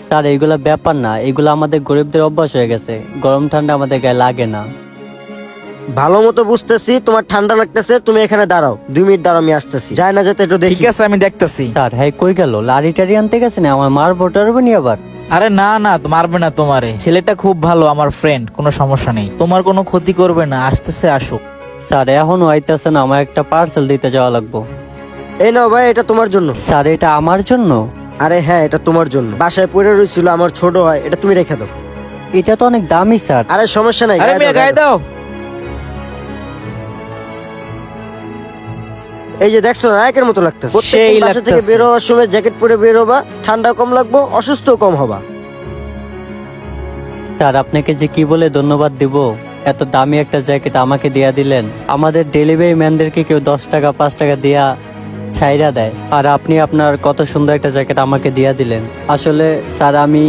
Sir এইগুলা ব্যাপার না, এগুলো আমাদের গরিবদের অভ্যাস হয়ে গেছে, গরম ঠান্ডা আমাদের গায়ে লাগে না। ভালো মতো বুঝতেছি তোমার ঠান্ডা লাগতেছে, তুমি এখানে দাঁড়াও, 2 মিনিট দাঁড়াও, আমি আসতেছি। যায় না যেতে একটু দেখি। ঠিক আছে, আমি দেখতেছি। স্যার হ্যাঁ কই গেল? লাড়ি টাড়ি আনতে গেছে না? আমার মার ভোটারবো নি আবার? আরে না না, মারবে না তোমারে, ছেলেটা খুব ভালো, আমার ফ্রেন্ড, কোনো সমস্যা নেই, তোমার কোনো ক্ষতি করবে না, আসতেছে আসুক। স্যার এখনো আইতেছে না, আমার একটা পার্সেল দিতে যাওয়া লাগবো। এই নাও ভাই, এটা তোমার জন্য। স্যার এটা আমার জন্য? আরে হ্যাঁ, এটা তোমার জন্য, বাসায় পড়ে রয়েছিল, আমার ছোট হয়, এটা তুমি রেখে দাও। এটা তো অনেক দামি স্যার। আরে সমস্যা নাই, আরে গায়ে মেয়ে দাও, গায়ে গায়ে দাও। দাও। এই যে দেখছো না, একের মতো লাগতেছে। সেই প্রত্যেকদিন বাসা থেকে লাগতেছে। বের হওয়ার সময় জ্যাকেট পরে বের হবা, ঠান্ডা কম লাগবো, অসুস্থ কম হবা। স্যার আপনাকে যে কি বলে ধন্যবাদ দিব, এত দামি একটা জ্যাকেট আমাকে দিয়া দিলেন। আমাদের ডেলিভারি ম্যানদেরকে কেউ 10 টাকা 5 টাকা দিয়া ছাইরা দেয়, আর আপনি আপনার কত সুন্দর একটা জ্যাকেট আমাকে দিয়া দিলেন। আসলে স্যার আমি